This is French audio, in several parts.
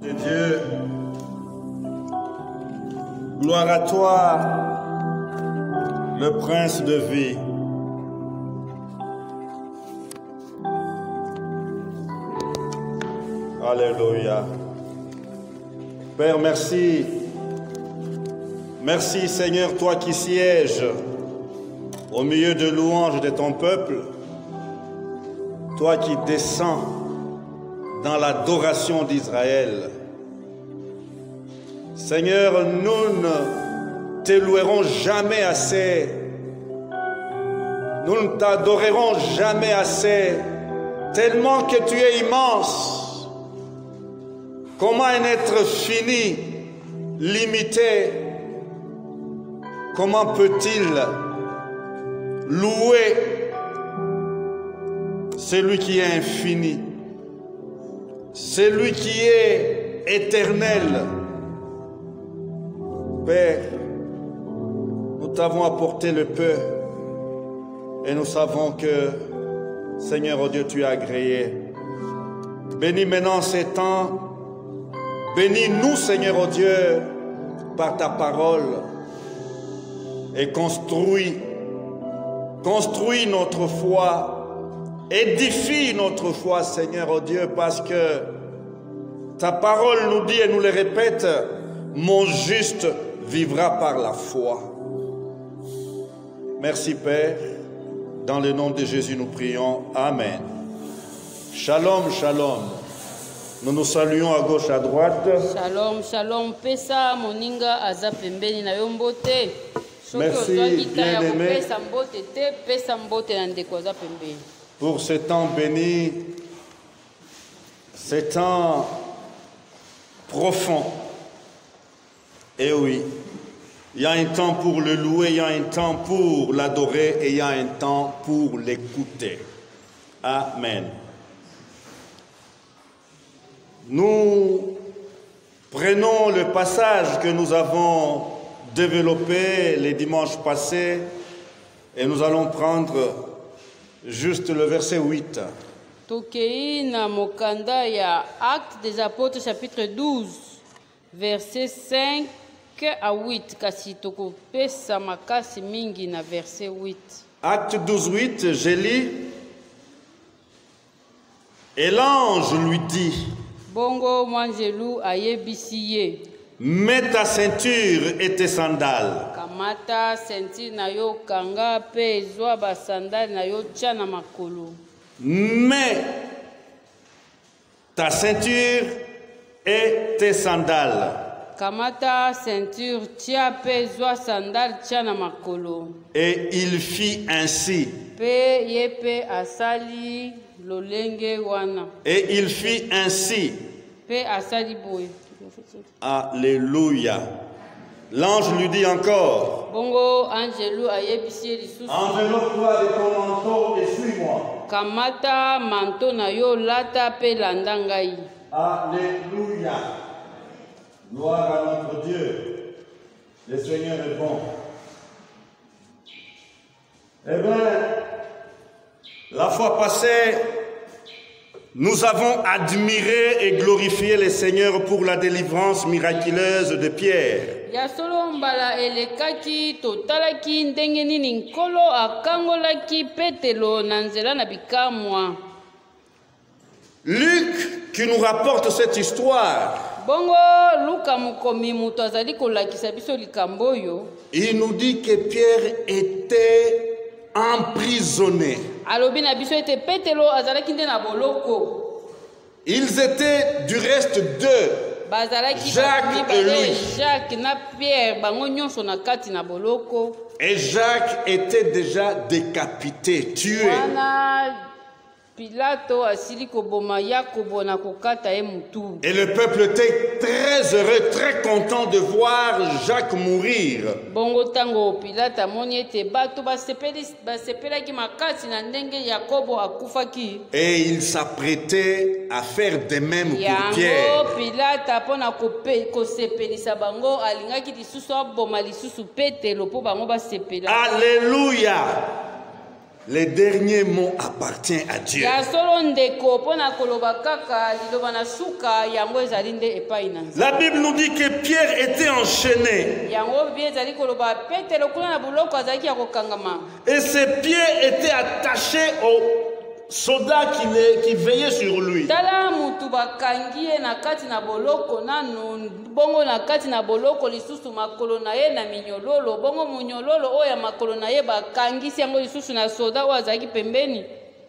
De Dieu, gloire à toi, le prince de vie. Alléluia. Père, merci. Merci Seigneur, toi qui sièges au milieu de louanges de ton peuple, toi qui descends dans l'adoration d'Israël. Seigneur, nous ne te louerons jamais assez. Nous ne t'adorerons jamais assez, tellement que tu es immense. Comment un être fini, limité, comment peut-il louer celui qui est infini? Celui qui est éternel. Père, nous t'avons apporté le peu et nous savons que, Seigneur, oh Dieu, tu es agréé. Bénis maintenant ces temps. Bénis-nous, Seigneur, oh Dieu, par ta parole et construis notre foi. Édifie notre foi, Seigneur, oh Dieu, parce que ta parole nous dit et nous le répète, mon juste vivra par la foi. Merci, Père. Dans le nom de Jésus, nous prions. Amen. Shalom, shalom. Nous nous saluons à gauche, à droite. Shalom, shalom. Pesa, moninga, aza pembeni na yombote. Merci, bien-aimé. Pour ce temps béni, ce temps profond. Et oui, il y a un temps pour le louer, il y a un temps pour l'adorer et il y a un temps pour l'écouter. Amen. Nous prenons le passage que nous avons développé les dimanches passés et nous allons prendre juste le verset 8. Tokei na mokanda ya Actes des Apôtres chapitre 12 verset 5 à 8 kasi tokopesa makasi mingi na verset 8. Actes 12 8, je lis. Et l'ange lui dit: Bongo mwanjelu ayebisi ye. Mets ta ceinture et tes sandales. Kamata ceinture na yo kanga pe zwa ba sandales na yo tia na makolo. Mets ta ceinture et tes sandales. Kamata ceinture tia pe zwa sandales tia na makolo. Et il fit ainsi. Pe ye pe asali lolenge wana. Et il fit ainsi. Pe asali boye. Alléluia. L'ange lui dit encore: Bongo angelu ayebisi lisusu. Enveloppe-toi de ton manteau et suis-moi. Kamata manto na yo lata pe landa ngai. Alléluia. Gloire à notre Dieu. Le Seigneur est bon. Eh bien, la fois passée, nous avons admiré et glorifié le Seigneur pour la délivrance miraculeuse de Pierre. Yasolo mbala elekaki totalaki ndenge nini nkolo akangolaki Petelo na nzela na bikamwa. Luc qui nous rapporte cette histoire. Bongo Luka mukomi muto azali kolakisa biso likambo yo. Il nous dit que Pierre était emprisonné. Alobi na biso ete Petelo azalaki nde na boloko. Ils étaient du reste deux, Jacques et lui. Jacques na Pierre bango nyonso na kati na boloko. Et Jacques était déjà décapité, tué. Pilato asili koboma Yakobo na kokata ye mutu. Et le peuple était très heureux, très content de voir Jacques mourir. Bongo tango Pilate amoni ete bato basepelaki makasi na ndenge Yakobo akufaki. Et il s'apprêtait à faire de même pour Pierre. Yango Pilate apona kosepelisa bango alingaki lisusu aboma lisusu Petelo po bango basepela. Alléluia. les derniers mots appartiennent à Dieu. La Bible nous dit que Pierre était enchaîné. Et ses pieds étaient attachés aux soldats qui veillaient sur lui.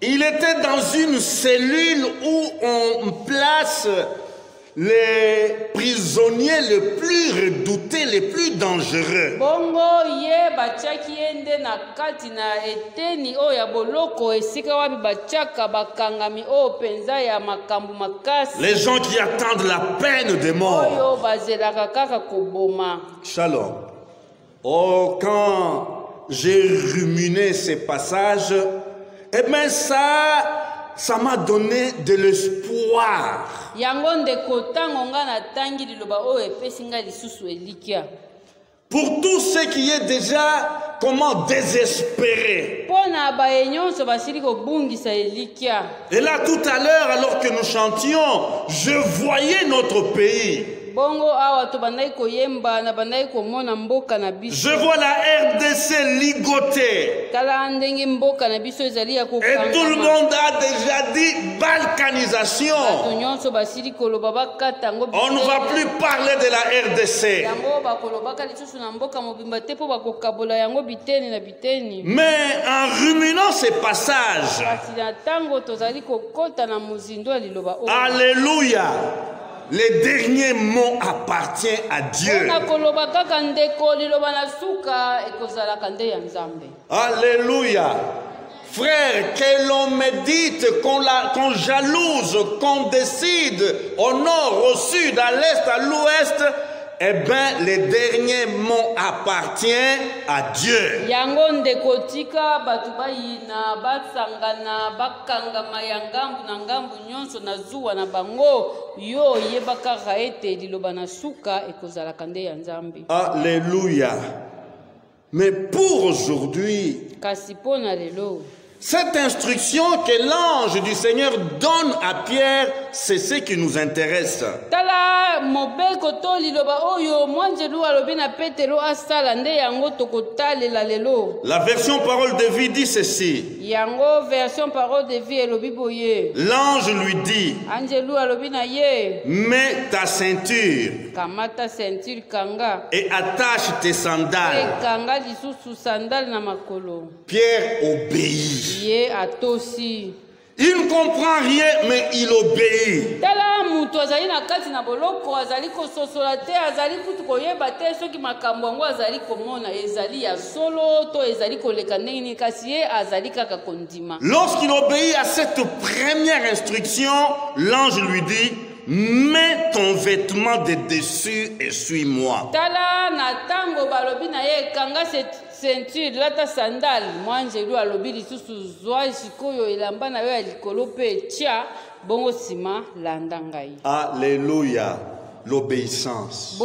Il était dans une cellule où on place les prisonniers les plus redoutés, les plus dangereux. Les gens qui attendent la peine de mort. Shalom. Oh, quand j'ai ruminé ces passages, eh bien ça m'a donné de l'espoir. Pour tous ceux qui est déjà comment désespérés. Et là tout à l'heure, alors que nous chantions, je voyais notre pays. Je vois la RDC ligotée. Et tout le monde a déjà dit balkanisation. On ne va plus parler de la RDC. Mais en ruminant ces passages, alléluia, les derniers mots appartiennent à Dieu. Alléluia. Frère, que l'on médite, qu'on jalouse, qu'on décide au nord, au sud, à l'est, à l'ouest, eh bien, les derniers mots appartiennent à Dieu. Alléluia. Mais pour aujourd'hui, cette instruction que l'ange du Seigneur donne à Pierre, c'est ce qui nous intéresse. La version parole de vie dit ceci. L'ange lui dit, mets ta ceinture et attache tes sandales. Pierre obéit. Il ne comprend rien, mais il obéit. Lorsqu'il obéit à cette première instruction, l'ange lui dit, mets ton vêtement de dessus et suis-moi. Alléluia, l'obéissance.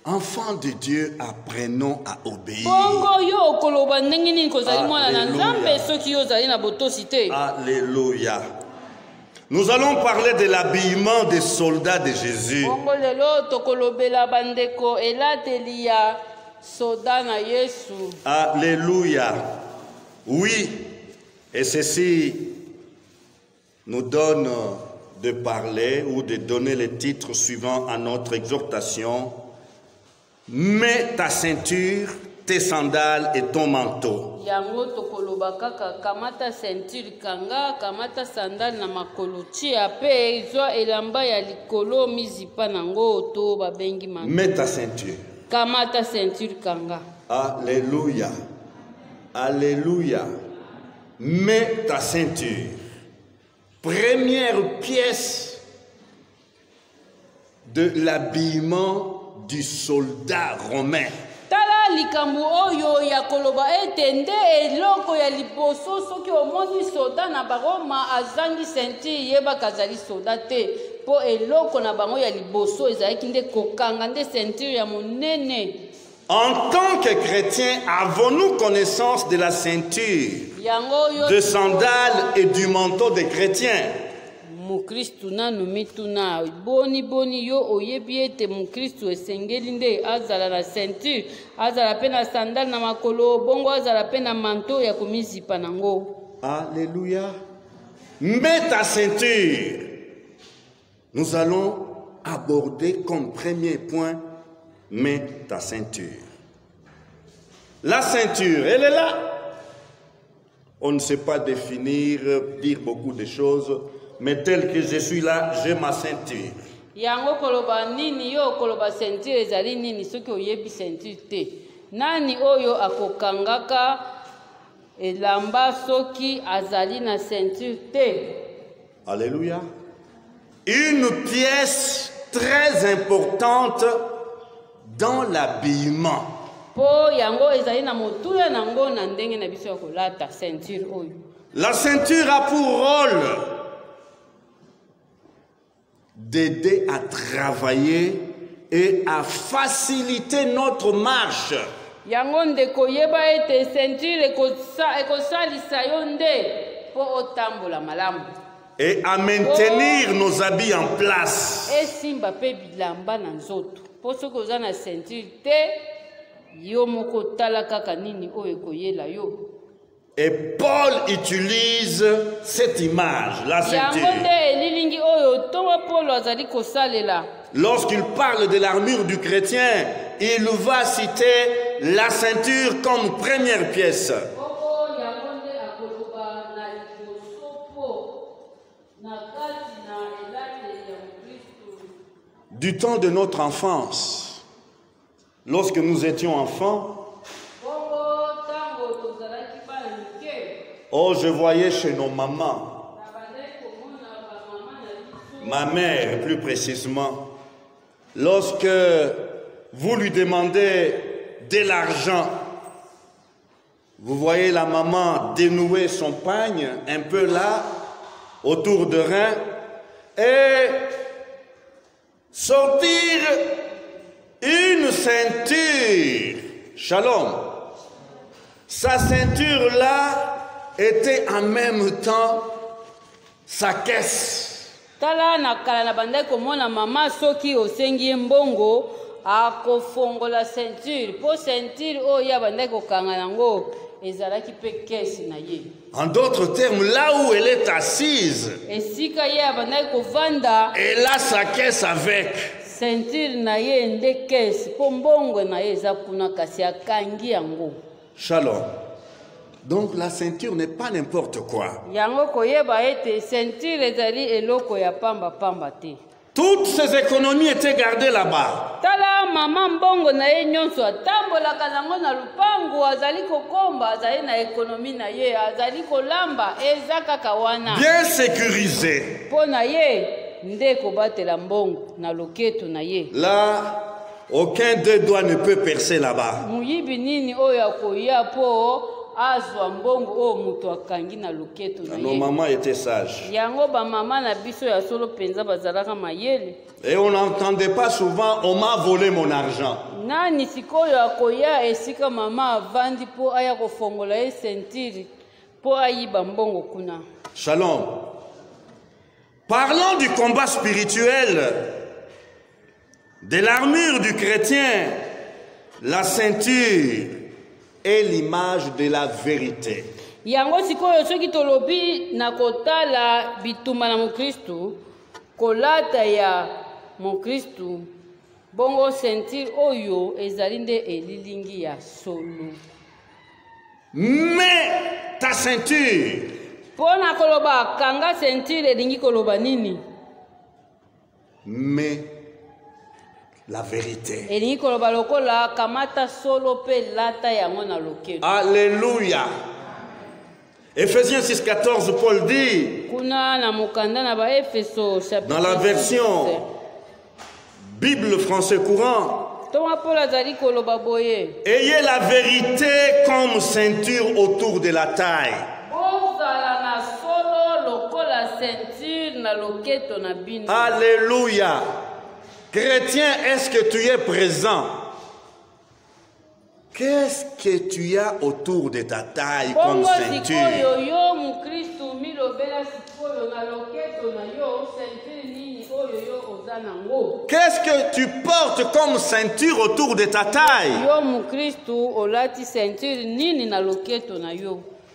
Enfants de Dieu, apprenons à obéir. Alléluia. Nous allons parler de l'habillement des soldats de Jésus. Alléluia. Oui, et ceci nous donne de parler ou de donner le titre suivant à notre exhortation. Mets ta ceinture, tes sandales et ton manteau. Mets ta ceinture. Alléluia. Alléluia. Mets ta ceinture. Première pièce de l'habillement du soldat romain. likambo oyo ya koloba etende eloko ya liboso soki omoni soda na baroma azangi senti yeba kazali soda te po eloko na bango ya liboso ezalaki nde kokanga nde ceinture ya monene. En tant que chrétiens, avons-nous connaissance de la ceinture, de sandales et du manteau des chrétiens? Mukristu nanu mituna boni yo oyebi ete mukristu esengeli nde azala na ceinture, azala pe na sandale na makolo, bongo azala pe na manteau ya komizipa nango. Alléluia. Mets ta ceinture. Nous allons aborder comme premier point, mets ta ceinture. La ceinture, elle est là. On ne sait pas définir, dire beaucoup de choses, mais tel que je suis là, j'ai ma ceinture. Yango koloba nini yo koloba ceinture ezali nini soki oyebi ceinture te. Nani oyo akokangaka elamba soki azali na ceinture te. Alléluia. Une pièce très importante dans l'habillement. Po yango ezali na motuya nango na ndenge na biso ya kolata ceinture oyo. La ceinture a pour rôle d'aider à travailler et à faciliter notre marche. Yango ndeko yeba ete ceinture ekosalisa yo nde po otambola malamu. Et à maintenir nos habits en place. Esimba pe bilamba na nzoto. Po soki oza na ceinture te, yo moko tala kaka nini oyo ekoyela yo. Et Paul utilise cette image, la ceinture. Lorsqu'il parle de l'armure du chrétien, il va citer la ceinture comme première pièce. Du temps de notre enfance, lorsque nous étions enfants, oh, je voyais chez nos mamans, ma mère plus précisément, lorsque vous lui demandez de l'argent, vous voyez la maman dénouer son pagne un peu là, autour de rein, et sortir une ceinture. Shalom. Sa ceinture là était en même temps sa caisse. Tala na kala na bandai komona mama soki osengi mbongo akofongola ceinture po ceinture o ya bandai kokanga nango ezalaki pe caisse na ye. En d'autres termes, là où elle est assise, esika ye bandai kovanda, elle a sa caisse avec. Ceinture na ye nde caisse po mbongo na ye eza kuna kasi akangi yango. Shalom. Donc la ceinture n'est pas n'importe quoi. Toutes ces économies étaient gardées là-bas. Bien sécurisées. Là, aucun des doigts ne peut percer là-bas. Nos mamans étaient sages. Et on n'entendait pas souvent, on m'a volé mon argent. Shalom. Parlons du combat spirituel, de l'armure du chrétien, la ceinture est l'image de la vérité. Yango sikoyo soki tolobi na kotala bituma na mukristu kolata ya mukristu bongo ceinture oyo ezali nde elilingi ya solo. Mais ta ceinture, pona koloba kanga ceinture elingi koloba nini? Mais la vérité. Alléluia. Ephésiens 6,14, Paul dit, dans la version Bible français courant, ayez la vérité comme ceinture autour de la taille. Alléluia. Chrétien, est-ce que tu es présent? Qu'est-ce que tu as autour de ta taille comme ceinture? Qu'est-ce que tu portes comme ceinture autour de ta taille?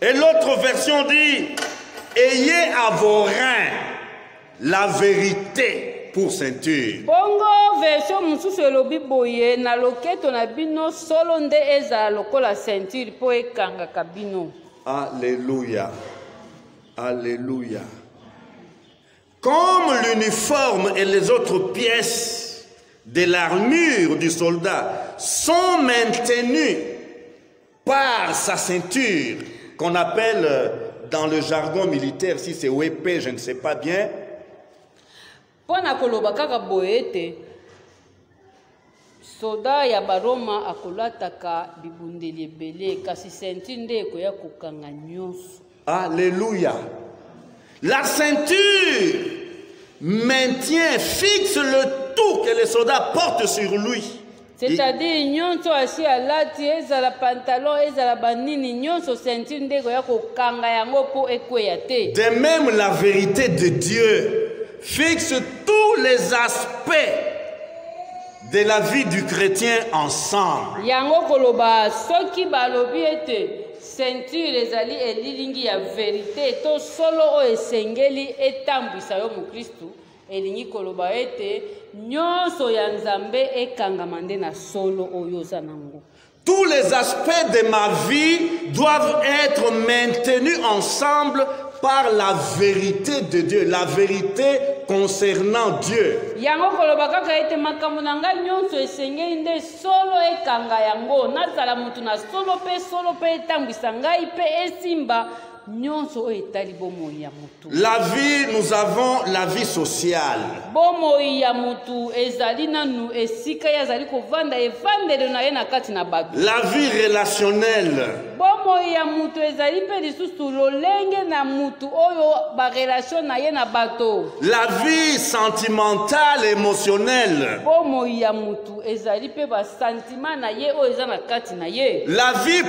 Et l'autre version dit, ayez à vos reins la vérité pour ceinture. Bongo version mususu elobi boye na loketo na bino solo nde eza lokola ceinture po ekanga kabino. Alléluia. Alléluia. Comme l'uniforme et les autres pièces de l'armure du soldat sont maintenues par sa ceinture, qu'on appelle dans le jargon militaire, si c'est WP, je ne sais pas bien. Pona koloba kaka boete soda ya baroma akolataka bibundeli ebele kasi ceinture nde ekoya kokanga nyonso. Alléluia. La ceinture maintient, fixe le tout que les soldats portent sur lui. C'est-à-dire nyonso asi alati ezala pantalon ezala banini nyonso ceinture nde ekoya kokanga yango po ekweya te. De même la vérité de Dieu fixe tous les aspects de la vie du chrétien ensemble. Yango koloba soki balobi ete ceinture ezali elilingi ya vérité to solo o esengeli etambwisa yo mukristu elingi koloba ete nyonso ya nzambe ekangama nde na solo oyo oza nango. Tous les aspects de ma vie doivent être maintenus ensemble par la vérité de Dieu, la vérité concernant Dieu. Yango koloba kaka ete makambo na ngai nyonso esengeli nde solo ekanga yango nazala mutu na solo pe etambwisa ngai pe esimba nyonso oyo etali bomoi ya mutu. La vie, nous avons la vie sociale. Bomoi ya mutu ezali nanu esika yazali kovanda evandelo na ye na kati na bato. La vie relationnelle. Bomoi ya mutu ezali pe lisusu lolenge na mutu oyo ba relation na ye na bato. La vie sentimentale, émotionnelle. Bomoi ya mutu ezali pe ba sentiment na ye oyo eza na kati na ye. La vie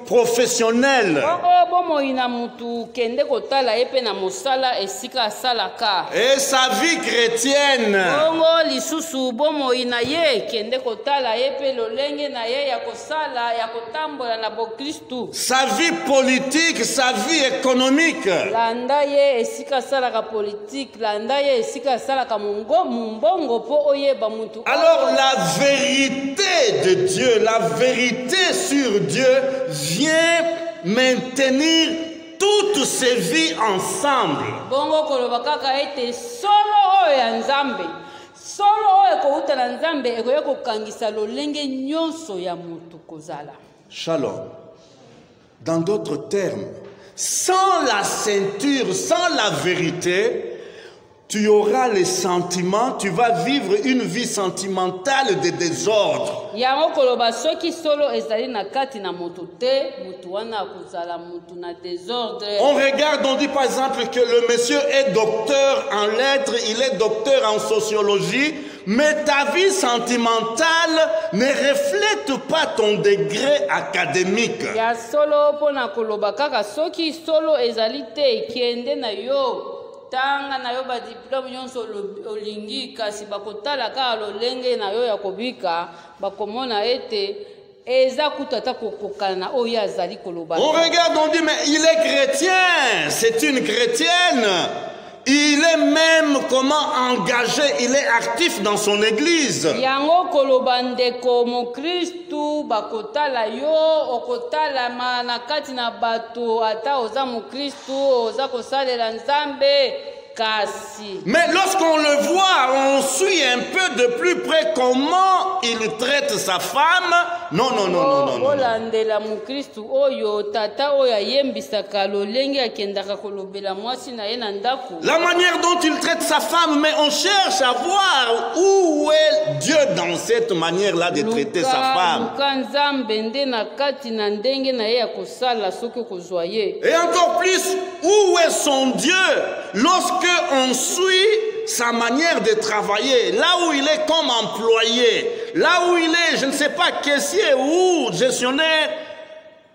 professionnelle. Bomoi na mutu kende kotala ye pe na mosala esika asalaka. Et sa vie chrétienne. Bongo lisusu bomoi na ye kende kotala ye pe lolenge na ye ya kosala ya kotambola na bokristu. Sa vie politique, sa vie économique. Landa ye esika asalaka politique, landa ye esika asalaka mumbongo po oyeba mutu. Alors la vérité de Dieu, la vérité sur Dieu vient maintenir toutes ces vies ensemble. Bongo koloba kaka ete solo oyo ya nzambe solo oyo ekouta na nzambe ekoya kokangisa lolenge nyonso ya mutu kozala. Shalom. Dans d'autres termes, sans la ceinture, sans la vérité, tu auras les sentiments, tu vas vivre une vie sentimentale de désordre. Yango koloba soki solo ezali na kati na mutu te, mutu wana kozala mutu na désordre. On regarde, on dit par exemple que le monsieur est docteur en lettres, il est docteur en sociologie, mais ta vie sentimentale ne reflète pas ton degré académique. Ya solo pona koloba kaka soki solo ezali te kiende na yo. Tanga na yo ba diplôme nyonso olingi kasi bakotala ka lolenge na yo ya kobika bakomona ete eza kutata kokokana oyo azali koloba. On regarde, on dit mais il est chrétien, c'est une chrétienne. Il est même comment engagé, il est actif dans son église. Yango koloba ndeko mo Kristu bakotala yo okotala na kati na bato ata oza mo Kristu oza kosalela nzambe kasi. Mais lorsqu'on le voit, on suit un peu de plus près comment il traite sa femme. Non. Olandela mo Kristu oyo tata oyo ayembisaka lolenge akendaka kolobela mwasi na ye na ndako. La manière dont il traite sa femme, mais on cherche à voir où est Dieu dans cette manière-là de traiter sa femme. Et encore plus, où est son Dieu lorsque on suit sa manière de travailler, là où il est comme employé, là où il est, je ne sais pas, caissier ou gestionnaire,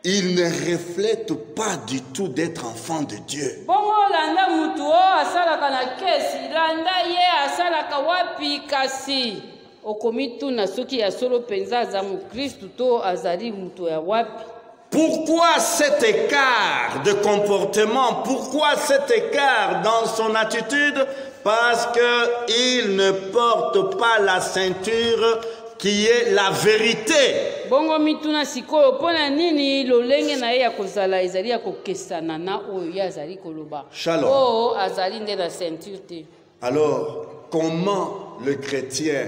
il ne reflète pas du tout d'être enfant de Dieu. Bongo landa mutu o asalaka na kesi, landa ye asalaka wapi kasi. Okomi tuna soki ya solo penza aza mukristu to azali mutu ya wapi. Pourquoi cet écart de comportement? Pourquoi cet écart dans son attitude? Parce qu'il ne porte pas la ceinture qui est la vérité. Bongo mituna sikoyo pona nini lolenge na ye ya kozala ezali ya kokesana na oyo ya azali koloba. Shalom. Oh azali nde na ceinture te. Alors, comment le chrétien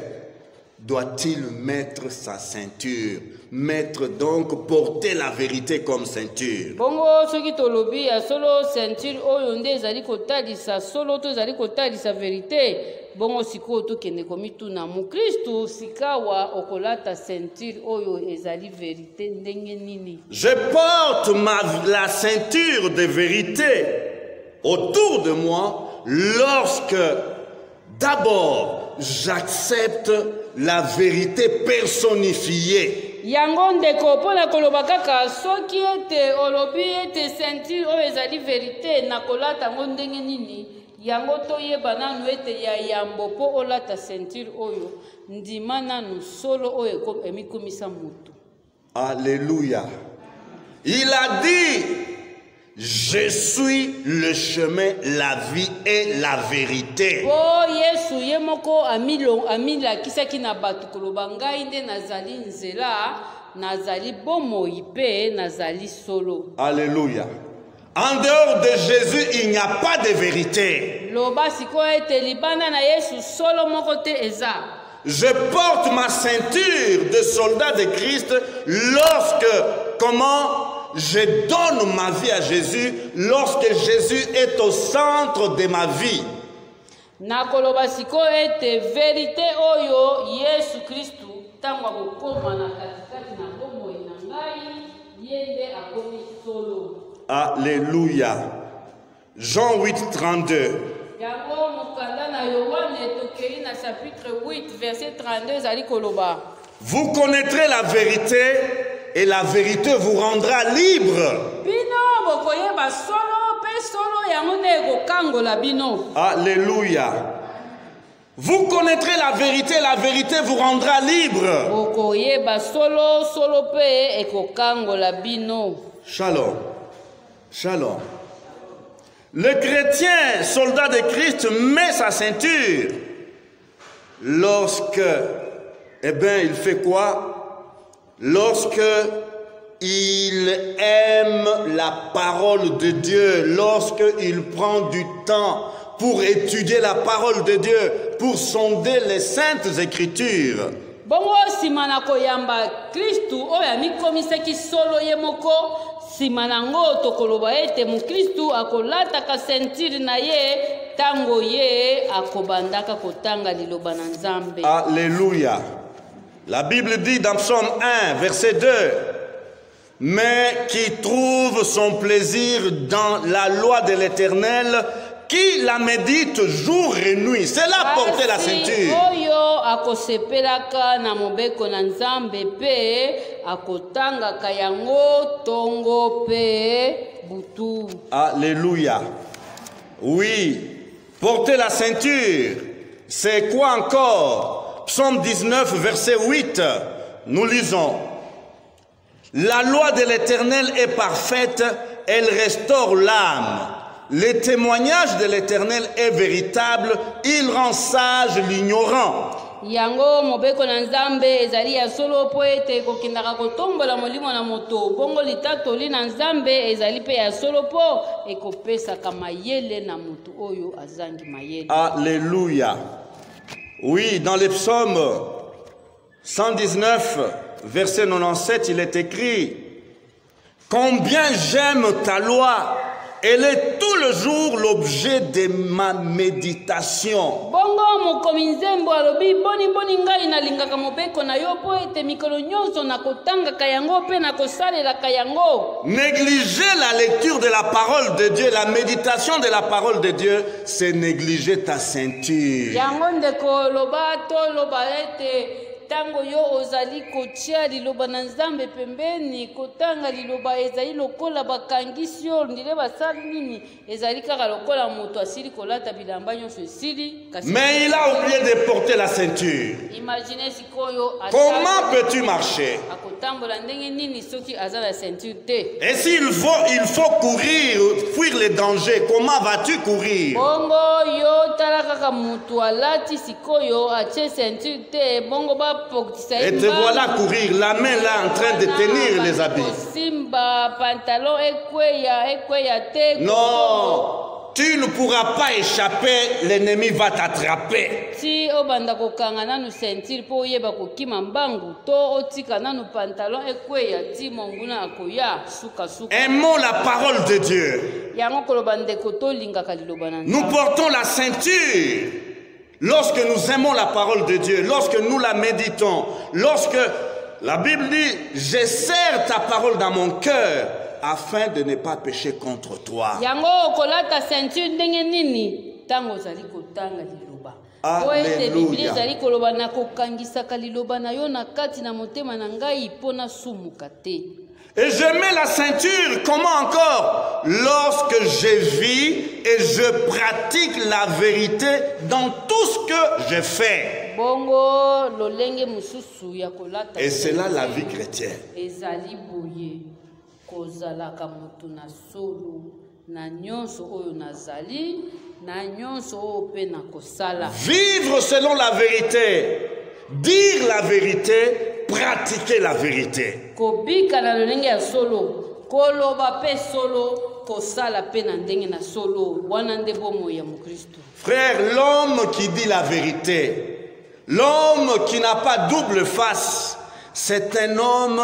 doit-il mettre sa ceinture? Mettre donc, porter la vérité comme ceinture. Bongo soki tolobi ya solo ceinture oyo nde ezali kotalisa solo to ezali kotalisa vérité. Bongo sikoyo tokende komituna mukristu sikawa okolata ceinture oyo ezali vérité ndenge nini. Je porte la ceinture de vérité autour de moi lorsque d'abord j'accepte la vérité personnifiée. Yango ndeko pona koloba kaka soki ete olobi ete ceinture oyo ezali vérité nakolata ngo ndenge nini. Yango toyeba nanu ete ya yambo po olata ceinture oyo ndima nanu solo oyo emikomisa mutu. Alléluia. Il a dit, je suis le chemin, la vie et la vérité. Oh Yesu yemoko amila kisaki na batu koloba ngai nde nazali nzela nazali bomoi pe nazali solo. Alléluia. En dehors de Jésus, il n'y a pas de vérité. Loba siko ete libanda na Yesu solo moko te eza. Je porte ma ceinture de soldat de Christ lorsque, je donne ma vie à Jésus, lorsque Jésus est au centre de ma vie. Nakoloba siko ete vérité oyo Yesu Kristu tango akokoma na katikati na bomoi na ngai yende akomi solo. Alléluia. Jean 8, 32. Yango mokanda na Yohane tokei na chapitre 8 verset 32 zali koloba. Vous connaîtrez la vérité et la vérité vous rendra libre. Bino bokoyeba solo pe solo yango nde ekokangola bino. Alléluia. Vous connaîtrez la vérité vous rendra libre. Bokoyeba solo solo pe ekokangola bino. Shalom. Shalom. Le chrétien, soldat de Christ, met sa ceinture lorsque, il fait quoi? Lorsque il aime la parole de Dieu, lorsque il prend du temps pour étudier la parole de Dieu, pour sonder les saintes écritures. Bongo simana koyamba Kristu oya mikomisaki solo ye moko simana ngo tokoloba ete mu Kristu akolata ka ceinture na ye tango ye akobandaka kotanga liloba na Nzambe. Alléluia. La Bible dit dans Psaume 1 verset 2, mais qui trouve son plaisir dans la loi de l'Éternel, qui la médite jour et nuit. C'est là porter la ceinture. Oyo akosepelaka na mobeko na Nzambe pe akotanga kayango tongo pe butu. Alléluia. Oui, porter la ceinture, c'est quoi encore? Psaume 19 verset 8, nous lisons. La loi de l'Éternel est parfaite, elle restaure l'âme. Le témoignage de l'Éternel est véritable, il rend sage l'ignorant. Yango mobeko na Nzambe ezali ya solo po ete kokindaka kotombola molimo na moto bongo litatoli na Nzambe ezali pe ya solo po ekopesaka mayele na moto oyo azangi mayele. Alléluia. Oui, dans les psaumes 119 verset 97, il est écrit: combien j'aime ta loi, Elle est tout le jour l'objet de ma méditation. Bongo mokomi nzembo alobi boni ngai nalingaka mobeko na yo po ete mikolo nyonso nakotangaka yango mpe nakosalelaka yango. Négliger la lecture de la parole de Dieu, la méditation de la parole de Dieu, c'est négliger ta ceinture. Yango ndeko loba to loba ete tango yo ozali kotia liloba na nzambe pembeni kotanga liloba ezali lokola bakangisi yo ndile basali nini ezali kaka lokola moto asili kolata bilamba nyonso esili. Mais il a oublié de porter la ceinture. Imaginez sikoyo comment peux-tu marcher? akotambola ndenge nini soki aza na ceinture te? Et s'il faut courir, fuir les dangers, comment vas-tu courir? Bongo yo tala kaka moto alati sikoyo atie ceinture te bongo ba. Et te voilà courir, la main là en train de tenir les habits. Non, tu ne pourras pas échapper, l'ennemi va t'attraper. Aimons la parole de Dieu. Nous portons la ceinture. Lorsque nous aimons la parole de Dieu, lorsque nous la méditons, lorsque la Bible dit « Je serre ta parole dans mon cœur afin de ne pas pécher contre toi. » Alléluia. Et je mets la ceinture, comment encore? Lorsque je vis et je pratique la vérité dans tout ce que je fais. Et c'est là la vie chrétienne. Vivre selon la vérité, dire la vérité, pratiquer la vérité. Frère, l'homme qui dit la vérité, l'homme qui n'a pas double face, c'est un homme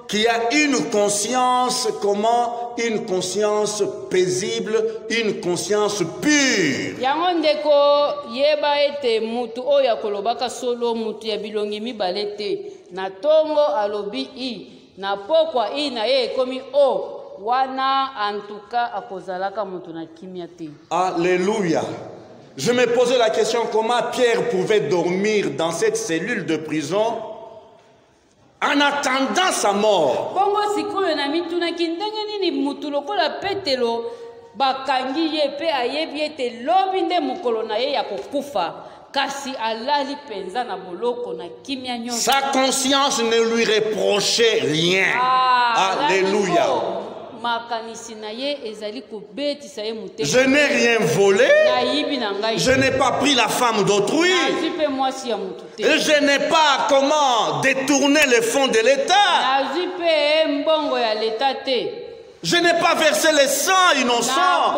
qui a une conscience, comment? Une conscience paisible, une conscience pure. Alléluia. Je me posais la question comment Pierre pouvait dormir dans cette cellule de prison en attendant sa mort. Sa conscience ne lui reprochait rien. Alléluia. Je n'ai rien volé. Je n'ai pas pris la femme d'autrui. Et je n'ai pas comment détourner les fonds de l'État. Je n'ai pas versé le sang innocent.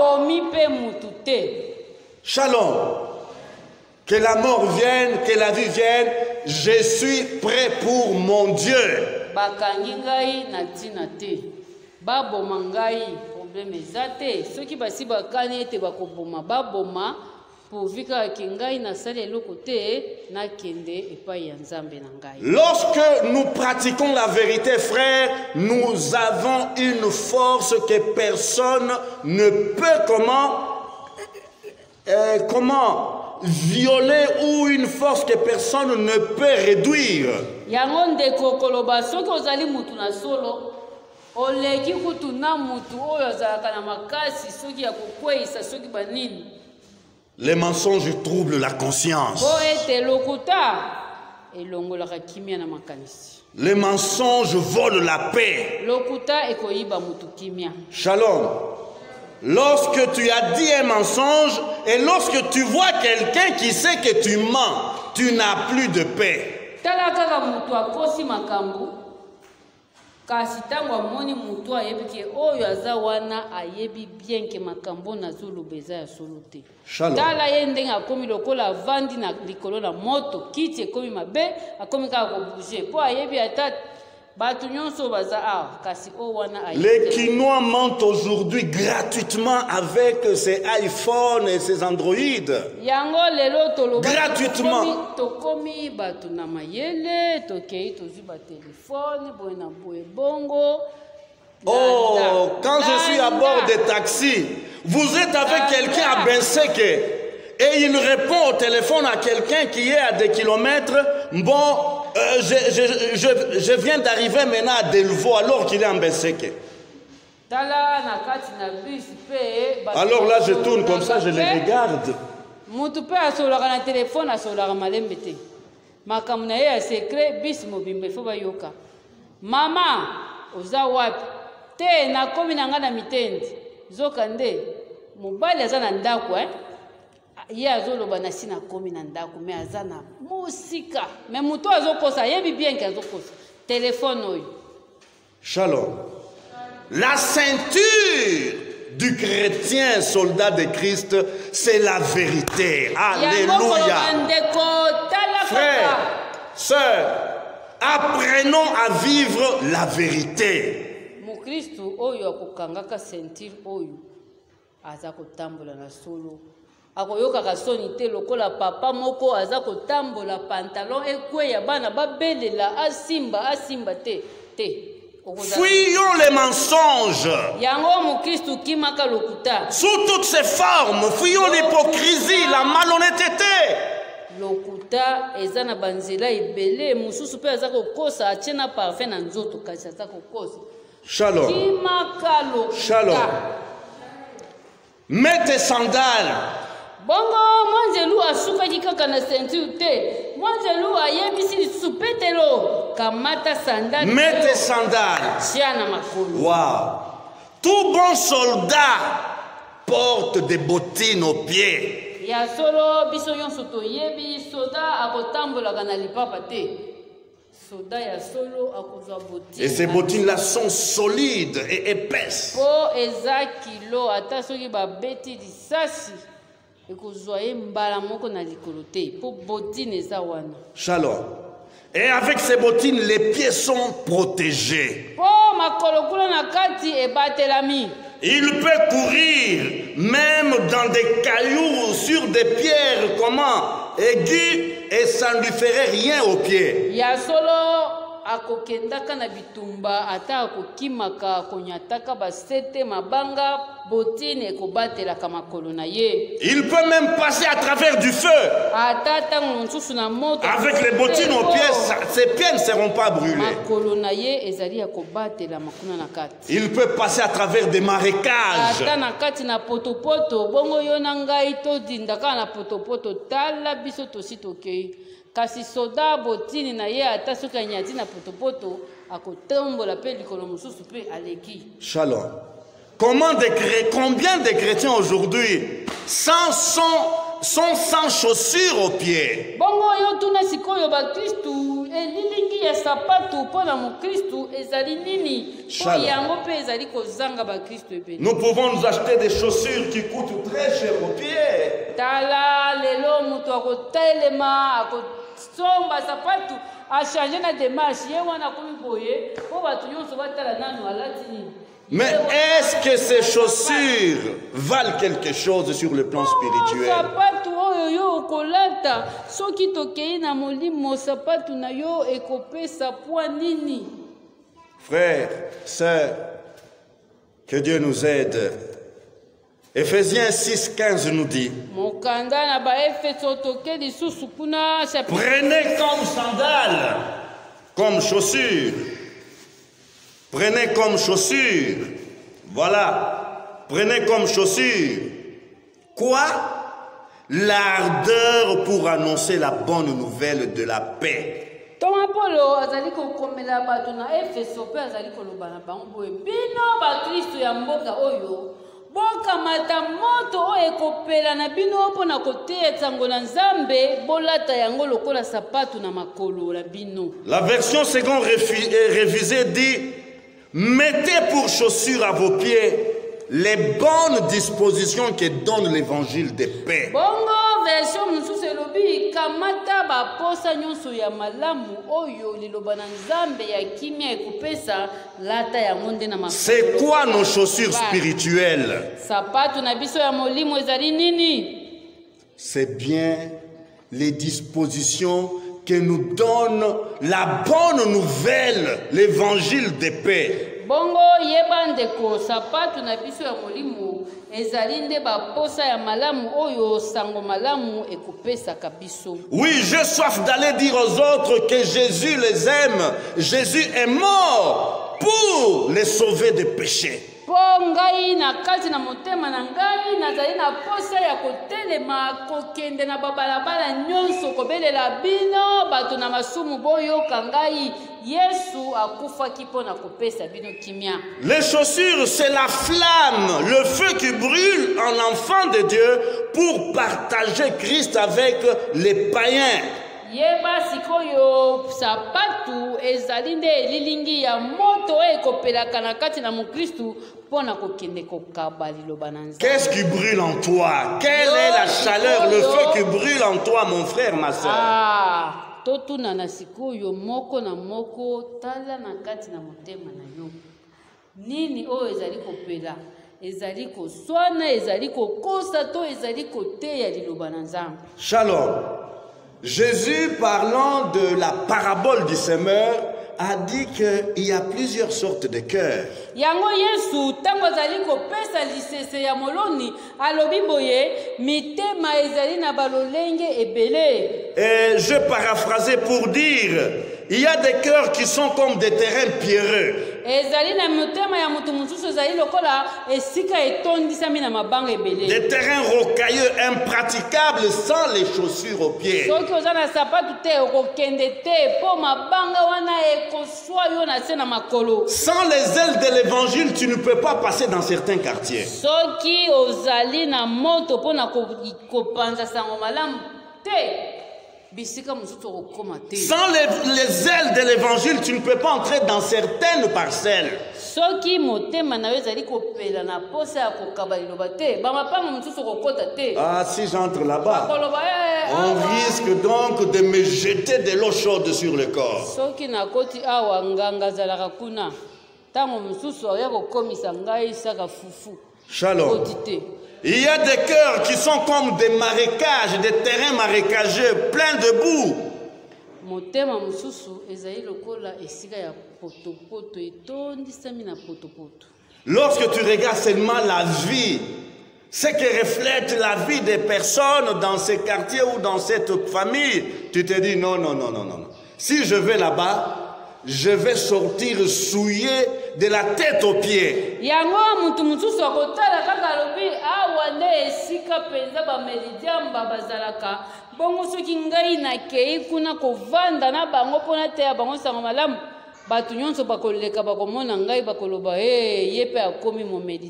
Shalom. Que la mort vienne, que la vie vienne, je suis prêt pour mon Dieu. Lorsque nous pratiquons la vérité, frère, nous avons une force que personne ne peut comment violer, ou une force que personne ne peut réduire. Les mensonges troublent la conscience. Les mensonges volent la paix. Shalom. Lorsque tu as dit un mensonge et lorsque tu vois quelqu'un qui sait que tu mens, tu n'as plus de paix. Kasi tango amoni mutu ayebi ke oyo aza wana ayebi bien ke makambo na zolobeza ya solo te. Tala ye ndenge akomi lokola vandi na likolo na moto kiti ekomi mabe akomi kaka ko bouger po ayebi ata Les Kinois mentent aujourd'hui gratuitement avec ses iPhones et ses Android. Gratuitement. Oh, quand je suis à bord des taxis, vous êtes avec quelqu'un à Benseke et il répond au téléphone à quelqu'un qui est à des kilomètres. Bon, je viens d'arriver maintenant à Delvaux alors qu'il est en Benseke. Alors là, je tourne comme ça, je les regarde. Maman, te na komi na nga na mitendi zoka nde mobali aza na ndako ye azoloba na si na komi na ndako me aza na mosika me moto azokosa yebi bien ke azokosa telefone oyo. Shalom. La ceinture du chrétien soldat de Christ, c'est la vérité. Alléluia. Frères, sœurs, apprenons à vivre la vérité. Mukristu oyo akokangaka ceinture oyo aza kotambola na solo akoyoka soni te lokola papa moko aza kotambola pantalon ekweya bana babelela asimba te. Fuyons les mensonges. Yango Mukristu kimaka lokuta. Sous toutes ses formes, fuyons l'hypocrisie, la malhonnêteté. Lokuta ezana banzela ibele mususu pe aza kokosa atiena parfait na nzoto kasi aza kokosa. Shalom. Shalom. Mets tes sandales. Bongo mwanzelu asuka kaka na ceinture te. Mwanzelu ayebisi lisupetelo kamata sandales. Mets tes sandales. Siana makolo. Wow. Tout bon soldat porte des bottines aux pieds. Ya solo biso yonso to yebi soda akotambola kana lipapa te. Et ces bottines-là sont solides et épaisses. Shalom. Et avec ces bottines, les pieds sont protégés. Il peut courir même dans des cailloux, sur des pierres, comment, aiguës, et ça ne lui ferait rien aux pieds. Il peut même passer à travers du feu. Avec les bottines aux pieds, ses pieds ne seront pas brûlés. Il peut passer à travers des marécages. Kasi soda botini na ye ata soka nyati na potopoto akotombola pe likolo mususu pe aleki. Shalom. Combien de chrétiens aujourd'hui sont sans chaussures aux pieds? Bongo yo tuna sikoyo ba Kristu elilingi ya sapatu pona mu Kristu ezali nini? Yango pe ezali kozanga ba Kristu pe. Nous pouvons nous acheter des chaussures qui coûtent très cher aux pieds. Tala lelo mutu akotelema somba sapatu a changé na démarche ye wana komi boye po batu nyonso batala nanu alati nini. Mais est-ce que ces chaussures valent quelque chose sur le plan spirituel? Sapatu oyo yo kolata soki tokei na molimo sapatu na yo ekopesa poa nini? Frères, sœurs, que Dieu nous aide. Éphésiens 6:15 nous dit: prenez comme sandales, comme chaussures. Prenez comme chaussures. Voilà. Prenez comme chaussures. Quoi? L'ardeur pour annoncer la bonne nouvelle de la paix. La version seconde révisée dit: mettez pour chaussures à vos pieds les bonnes dispositions que donne l'évangile de paix. Bongo version mususu elobi kamata baposa nyonso ya malamu oyo liloba na nzambe ya kimia ekopesa lata yango nde na makolo. C'est quoi nos chaussures spirituelles? Sapatu na biso ya molimo ezali nini? C'est bien les dispositions que nous donne la bonne nouvelle, l'évangile de paix. Bongo yeba ndeko sapatu na biso ya molimo ezali nde baposa ya malamu oyo sango malamu ekopesaka biso. Oui, j'ai soif d'aller dire aux autres que Jésus les aime. Jésus est mort pour les sauver des péchés. Po ngai na kati na motema na ngai nazali na posa ya kotelema kokende na babalabala nyonso kobelela bino bato na masumu boyoka ngai Yesu akufaki mpo na kopesa bino kimia. Les chaussures, c'est la flamme, le feu qui brûle en enfant de Dieu pour partager Christ avec les païens. Yeba sikoyo sapatu ezali nde elilingi ya moto ekopelaka na kati na mukristu pona kokende kokaba liloba na nzambe. Qu'est-ce qui brûle en toi? Quelle est la chaleur, le feu qui brûle en toi, mon frère, ma soeur? Ah, totuna na sikoyo moko na moko tala na kati na motema na yo. Nini oyo ezali kopela? Ezali koswana, ezali kokosa to ezali koteya liloba na nzambe. Shalom. Jésus, parlant de la parabole du semeur, a dit qu'il y a plusieurs sortes de cœurs. Yango Yesu tango azali kopesa lisese ya moloni alobi boye mitema ezali na balolenge ebele. Et je paraphrasais pour dire, il y a des cœurs qui sont comme des terrains pierreux. Ezali na motema ya mutu mususu ezali lokola esika etondisami na mabanga ebele. Des terrains rocailleux, impraticables, sans les chaussures aux pieds. Soki oza na sapatu te okokende te po mabanga wana ekoswa yo na se na makolo. Sans les ailes de l'évangile, tu ne peux pas passer dans certains quartiers. Soki ozali na moto po na kopanza sango malamu te. Sans les ailes de l'évangile, tu ne peux pas entrer dans certaines parcelles. Ah, si j'entre là-bas, on risque donc de me jeter de l'eau chaude sur le corps. Shalom. Il y a des cœurs qui sont comme des marécages, des terrains marécageux, pleins de boue. Lorsque tu regardes seulement la vie, ce qui reflète la vie des personnes dans ces quartiers ou dans cette famille, tu te dis non, non, non, non, non. Si je vais là-bas, je vais sortir souillé de la tête aux pieds.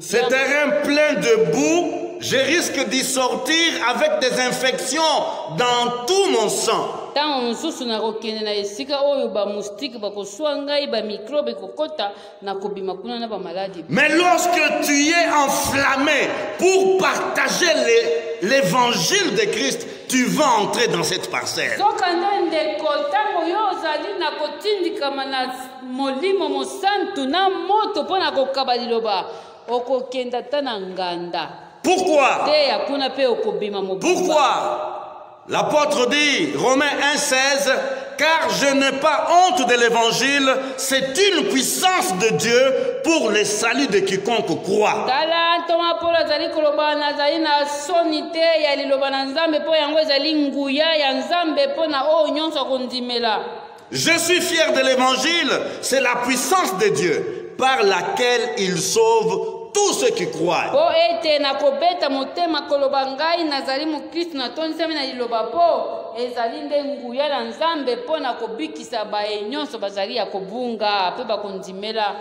C'est terrain plein de boue, je risque d'y sortir avec des infections dans tout mon sang. Mais lorsque tu es enflammé pour partager l'évangile de Christ, tu vas entrer dans cette parcelle. Pourquoi? Pourquoi? L'apôtre dit, Romains 1,16, car je n'ai pas honte de l'évangile, c'est une puissance de Dieu pour le salut de quiconque croit. Je suis fier de l'évangile, c'est la puissance de Dieu par laquelle il sauve tous ceux qui croient.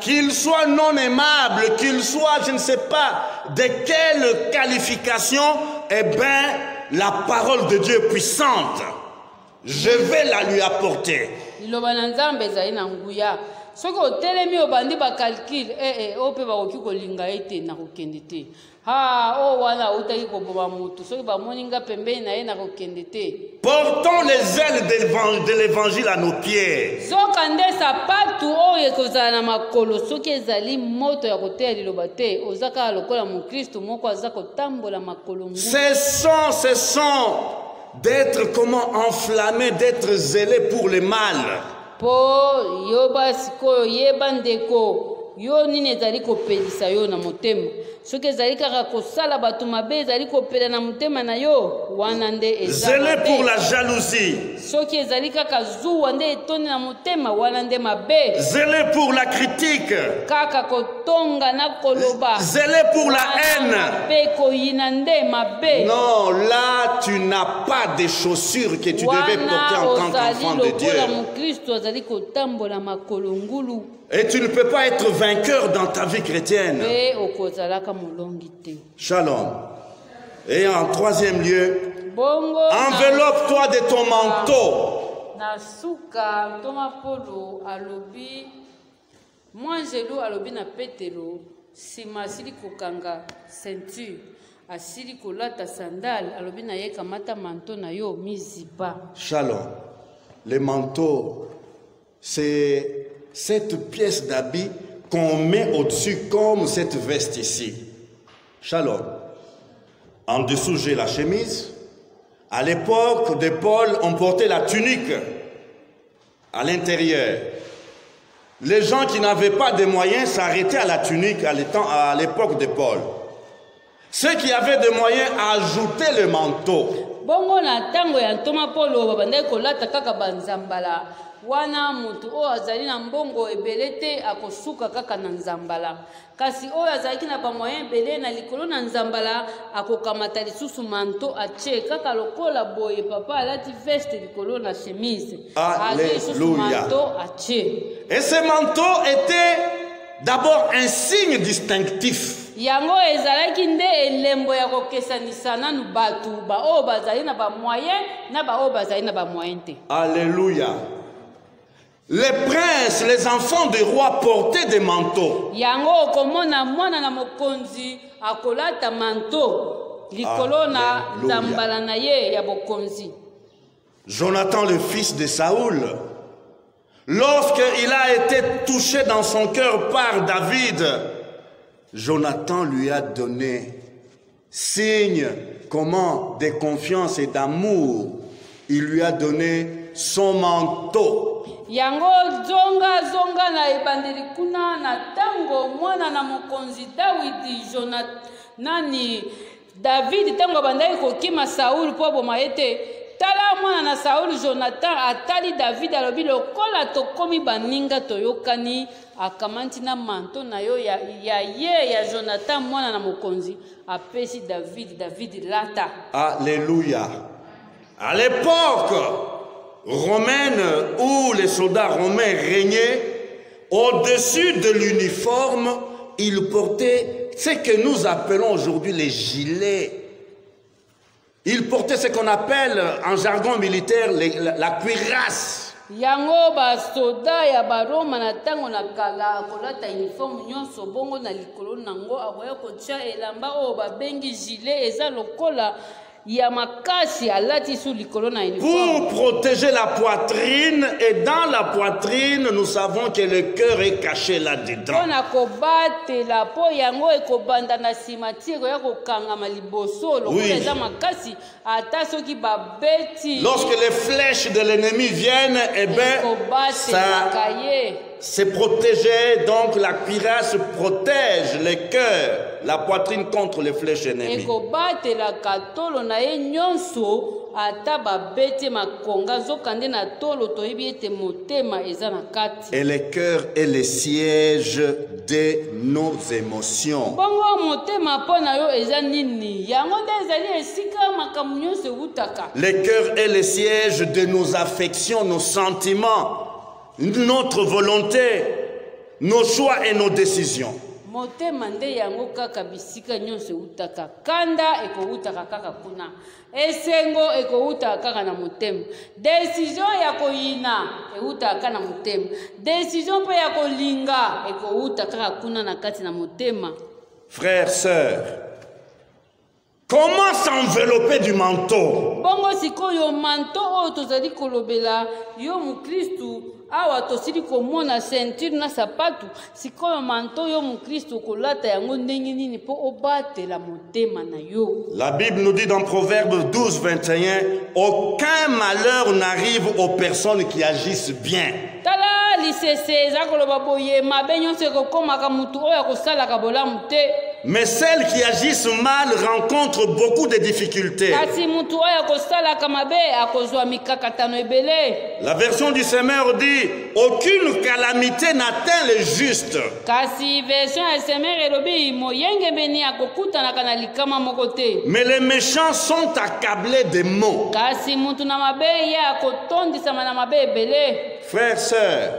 Qu'ils soient non aimables, qu'ils soient, je ne sais pas, de quelle qualification, eh bien, la parole de Dieu est puissante. Je vais la lui apporter. soki otelemi obandi bacalcule ope bakoki kolinga ete na kokende te wana utaki koboma motu soki bamoni nga pembeni na ye na kokende te. Portons les ailes de l'évangile à nos pieds. Zoka nde sapatu oyo ekozala na makolo soki ezali moto ya koteya liloba te oza kaka lokola mokristo moko aza kotambola makolo ngulu. Cessons d'être comment enflammés, d'être zélés pour le mal. Po yoba sikoyo yeba ndeko yo nini ezali kopelisa yo na motema soki ezali kaka kosala bato mabe ezali kopela na motema na yo wana nde ezali zélé pour la jalousie, soki ezali kaka zuwa nde etoni na motema wana nde mabe, zélé pour la critique, kaka kotonga na koloba, zélé pour la haine. mabe koyina nde mabe. Non, là tu n'as pas des chaussures que tu devais porter en tant qu'enfant de Dieu. Et tu ne peux pas être vainqueur dans ta vie chrétienne. Shalom. Et en troisième lieu, enveloppe-toi de ton manteau. Shalom. Le manteau, c'est cette pièce d'habit qu'on met au-dessus comme cette veste ici. Shalom. En dessous, j'ai la chemise. À l'époque de Paul, on portait la tunique à l'intérieur. Les gens qui n'avaient pas de moyens s'arrêtaient à la tunique à l'époque de Paul. Ceux qui avaient des moyens ajoutaient le manteau. Wana mutu o azali na mbongo ebelete akosuka kaka na nzambala kasi o azali na ba moyen belé na likolo na nzambala akokamata lisusu manto ache kaka lokola boye papa alati veste likolo na chemise. Alléluia. Et ce manteau était d'abord un signe distinctif. Yango ezalaki nde elembo ya kokesanisa nanu batu ba o bazali na ba moyen na ba o bazali na ba moyen te. Alléluia. Les princes, les enfants des rois portaient des manteaux. Yango komona mwana na mokonzi akolata manteau likolo na nzambala na ye ya bokonzi. Jonathan, le fils de Saoul, lorsqu'il a été touché dans son cœur par David, Jonathan lui a donné signe comment de confiance et d'amour. Il lui a donné son manteau. Yango zonga na ebandeli kuna na tango mwana na mokonzi David tango bandai kokima Saul po boma ete tala mwana na Saul Jonathan atali David alobi lokola tokomi baninga toyokani akamanti na manto na yo ya Jonathan mwana na mokonzi apesi David lata. Alléluia. À l'époque romaine où les soldats romains régnaient, au-dessus de l'uniforme, ils portaient ce que nous appelons aujourd'hui les gilets. Ils portaient ce qu'on appelle en jargon militaire la cuirasse. Yango ba soda ya ba Roma na tango na kala kolata uniforme nyonso bongo na likolo nango aboya kotia elamba o ba bengi gilet eza lokola. Pour protéger la poitrine, et dans la poitrine, nous savons que le cœur est caché là-dedans. Oui. Lorsque les flèches de l'ennemi viennent, eh bien, c'est protégé, donc la cuirasse protège le cœur, la poitrine contre les flèches ennemies. Et le cœur est le siège de nos émotions. Le cœur est le siège de nos affections, nos sentiments, notre volonté, nos choix et nos décisions. motema nde yango kaka bisika nyonso eutaka kanda ekoutaka kaka kuna esengo ekoutaka kaka na motema décision ya koyina eutaka kaka na motema décision mpe ya kolinga ekoutaka kaka kuna na kati na motema. Frères, sœurs, comment s'envelopper du manteau? Bongo sikoyo manto oyo tozali kolobela yo mukristu awa tosili komona ceinture na sapatu sikoyo manto yo mukristu kolata yango ndenge nini po obatela motema na yo. La Bible nous dit dans Proverbe 12, 21, aucun malheur n'arrive aux personnes qui agissent bien. Tala lisese eza koloba boye mabe nyonso ekokomaka mutu oyo akosalaka bolamu te. Mais celles qui agissent mal rencontrent beaucoup de difficultés. La version du Semeur dit aucune calamité n'atteint les justes. Mais les méchants sont accablés des maux. Frères, sœurs,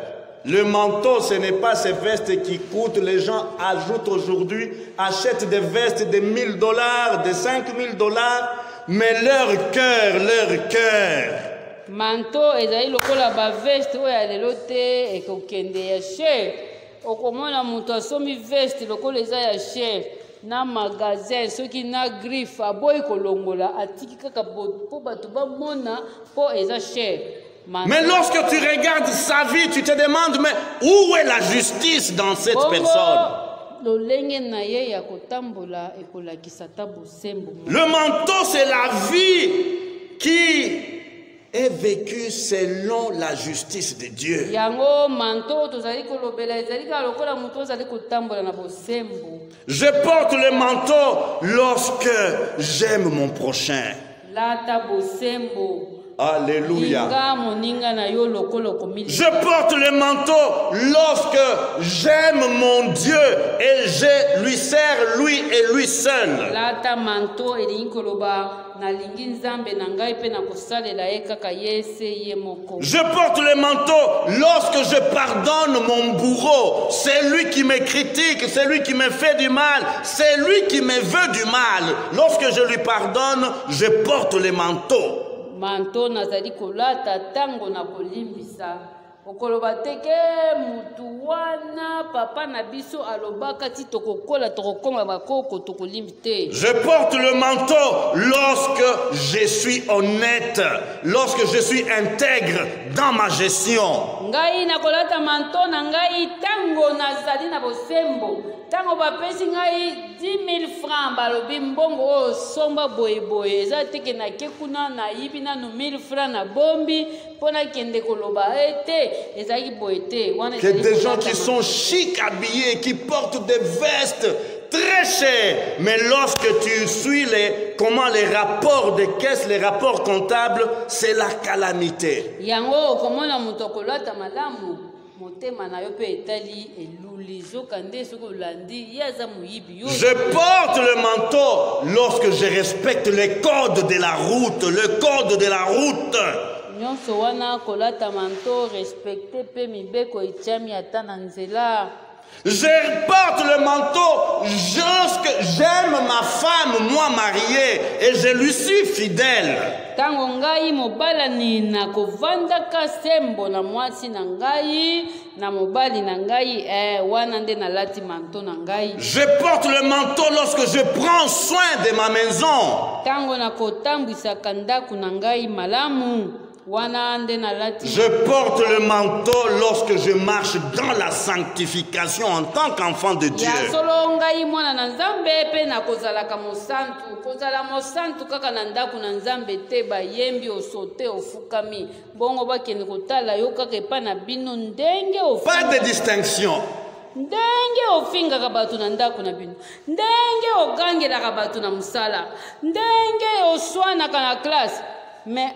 le manteau, ce n'est pas ces vestes qui coûtent. Les gens ajoutent aujourd'hui, achètent des vestes de $1000, de $5000, mais leur cœur. Manteau, ezali lokola ba veste oyo ya lelo te ekokende ya cher. Okomona mutu asomi veste lokola eza ya cher na magasin soki na griffe aboyi kolongola atiki kaka po bato bamona po eza cher. Mais lorsque tu regardes sa vie, tu te demandes, mais où est la justice dans cette personne? Le manteau, c'est la vie qui est vécue selon la justice de Dieu. Je porte le manteau lorsque j'aime mon prochain. Alléluia. Je porte le manteau lorsque j'aime mon Dieu et je lui sers lui et lui seul. Je porte le manteau lorsque je pardonne mon bourreau. C'est lui qui me critique, c'est lui qui me fait du mal, c'est lui qui me veut du mal. Lorsque je lui pardonne, je porte le manteau. Manto nazali kolata tango na kolimbisa okoloba teke mutu wana papa na biso alobaka ti tokokola tokokoma bakoko tokolimite. Je porte le manteau lorsque je suis honnête, lorsque je suis intègre dans ma gestion. Ngai nakolata manto na ngai tango nazali na bosembo. Tango bapesi ngai 10 000 francs balobi mbongo oyo somba boyeboye eza teke na kekuna na yibi nanu 1000 francs na bombi pona kende koloba ete ezaki boye te. Que des gens qui sont chic habillés, qui portent des vestes très chères, mais lorsque tu suis les rapports de caisse, les rapports comptables, c'est la calamité. Yango komona muto kolata malamu. Je porte le manteau lorsque je respecte les codes de la route, le code de la route. Je porte le manteau lorsque j'aime ma femme, moi mariée, et je lui suis fidèle. Tango ngai mobala ni na kovanda ka sembo na mwasi na ngai na mobali na ngai wana nde na lati manteau na ngai. Je porte le manteau lorsque je prends soin de ma maison. Tango na kotambwisa kandaku na ngai malamu. Je porte le manteau lorsque je marche dans la sanctification en tant qu'enfant de Dieu. Pas de distinction. Ndenge ofingaka bato na ndako na bino, ndenge ogangelaka bato na musala, ndenge oswanaka na classe, mais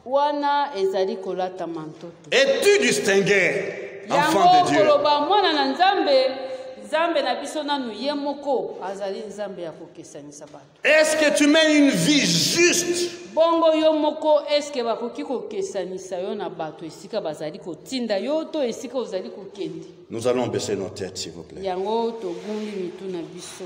wana ezali kolata manteau. Es-tu distingué, enfant de Dieu? Koloba mwana na nzambe, nzambe na biso nanu ye moko azali nzambe ya kokesanisa bato. Est-ce que tu mènes une vie juste? bongo yo moko eske bakoki kokesanisa yo na bato esika bazali kotinda yo to esika ozali kokende. Nous allons baisser nos têtes, s'il vous plaît. Yango togumbi mitu na biso.